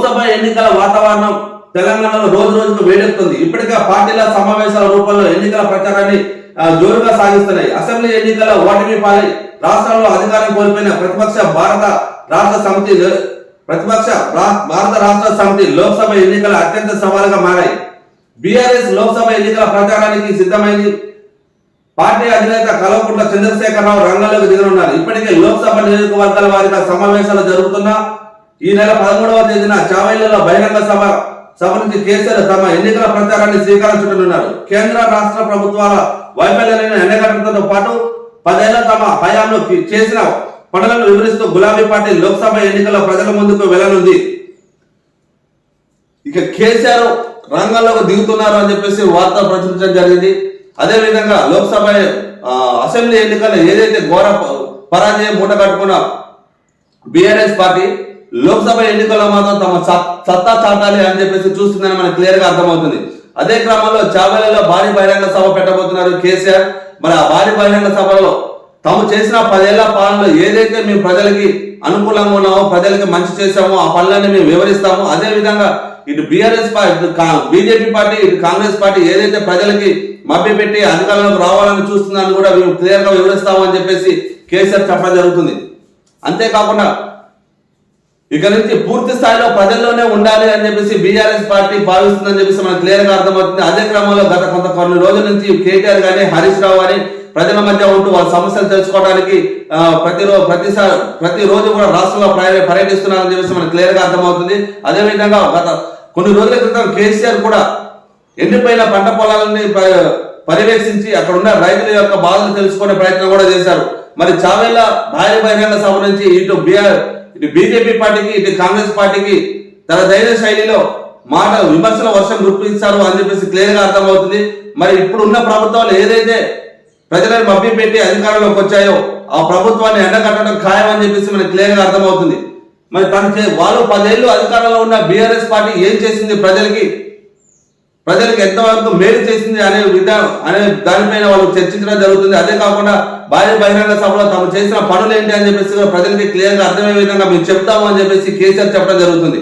లోక్సభ ఎన్నికల వాతావరణం తెలంగాణలో రోజు రోజుకు వేడెక్కుతుంది. ఇప్పటికే పార్టీల సమావేశాల రూపంలో ఎన్నికల ప్రచారాన్ని జోరుగా సాగిస్తున్నాయి. అసెంబ్లీ ఎన్నికల ఓటమి పాలై రాష్ట్రంలో అధికారం కోల్పోయిన ప్రతిపక్ష భారత రాష్ట్ర సమితి లోక్సభ ఎన్నికల అత్యంత సవాలుగా మారాయి. బీఆర్ఎస్ లోక్సభ ఎన్నికల ప్రచారానికి సిద్ధమైంది. పార్టీ అధినేత కల్వకుంట్ల చంద్రశేఖరరావు రంగంలోకి దిగనున్నారు. ఇప్పటికే లోక్సభ నియోజకవర్గాల వారిగా సమావేశాలు జరుగుతున్నా ఈ నెల 13వ తేదీన చావైళ్లలో బహిరంగ సభ నుంచి కేసీఆర్ తమ ఎన్నికల ప్రచారాన్ని శ్రీకారం చుట్టనున్నారు. కేంద్ర రాష్ట్ర ప్రభుత్వాల వైఫల్యాలను ఎండగట్టడంతో పాటు 10 ఏళ్ల తమ హయాంలో చేసిన పనులను వివరిస్తూ గులాబీ పార్టీ లోక్సభ ఎన్నికల్లో ప్రజల ముందుకు వెళ్లనుంది. ఇక కేసీఆర్ రంగంలోకి దిగుతున్నారు అని చెప్పేసి వార్తలు ప్రచురించడం జరిగింది. అదేవిధంగా లోక్సభ అసెంబ్లీ ఎన్నికల్లో ఏదైతే ఘోర పరాజయం మూట కట్టుకున్న బీఆర్ఎస్ పార్టీ లోక్సభ ఎన్నికల్లో మాత్రం తమ సత్తా చాటాలి అని చెప్పేసి చూస్తుందని మనకు క్లియర్ గా అర్థమవుతుంది. అదే క్రమంలో చావెళ్లలో భారీ బహిరంగ సభ పెట్టబోతున్నారు కేసీఆర్. మరి ఆ భారీ బహిరంగ సభలో తాము చేసిన 10 ఏళ్ల పాలనలో ఏదైతే మేము ప్రజలకి అనుకూలంగా ఉన్నామో, ప్రజలకి మంచి చేశామో ఆ పనులన్నీ మేము వివరిస్తాము. అదే విధంగా ఇటు బీఆర్ఎస్ పార్టీ, బీజేపీ పార్టీ, ఇటు కాంగ్రెస్ పార్టీ ఏదైతే ప్రజలకి మభ్య పెట్టి అధికారంలోకి రావాలని చూస్తుందని కూడా మేము క్లియర్ గా వివరిస్తాము అని చెప్పేసి కేసీఆర్ చెప్పడం జరుగుతుంది. అంతేకాకుండా ఇక నుంచి పూర్తి స్థాయిలో ప్రజల్లోనే ఉండాలి అని చెప్పేసి బీఆర్ఎస్ పార్టీ భావిస్తుందని చెప్పేసి మనకు క్లియర్ గా అర్థమవుతుంది. అదే క్రమంలో గత కొన్ని రోజుల నుంచి కేటీఆర్ గానీ హరీష్ రావు గానీ ప్రజల మధ్య ఉంటూ వాళ్ళ సమస్యలు తెలుసుకోవడానికి ప్రతిరోజు కూడా రాష్ట్రంలో పర్యటిస్తున్నారని చెప్పేసి మనకు క్లియర్ గా అర్థమవుతుంది. అదేవిధంగా గత కొన్ని రోజుల క్రితం కేసీఆర్ కూడా ఎండిపోయిన పంట పొలాలని పర్యవేక్షించి అక్కడ ఉన్న రైతుల యొక్క బాధలు తెలుసుకునే ప్రయత్నం కూడా చేశారు. మరి చావేళ్ల భారీ బహిరంగ సభ నుంచి ఇటు బీజేపీ పార్టీకి, ఇటు కాంగ్రెస్ పార్టీకి తన ధైర్య శైలిలో విమర్శల వర్షం గుర్తిస్తారు అని చెప్పేసి క్లియర్ గా అర్థమవుతుంది. మరి ఇప్పుడు ఉన్న ప్రభుత్వాలు ఏదైతే ప్రజలను మభ్య పెట్టి అధికారంలోకి వచ్చాయో ఆ ప్రభుత్వాన్ని ఎండగట్టడం ఖాయం అని చెప్పేసి మనకి క్లియర్ గా అర్థమవుతుంది. మరి వాళ్ళు 10 ఏళ్ళు అధికారంలో ఉన్న బీఆర్ఎస్ పార్టీ ఏం చేసింది, ప్రజలకు ఎంతవరకు మేలు చేసింది అనే దానిపైన వాళ్ళు చర్చించడం జరుగుతుంది. అదే కాకుండా భారీ బహిరంగ సభలో తాము చేసిన పనులు ఏంటి అని చెప్పేసి ప్రజలకి క్లియర్ గా అర్థమయ్యే విధంగా మేము చెప్తాము అని చెప్పేసి కేసీఆర్ చెప్పడం జరుగుతుంది.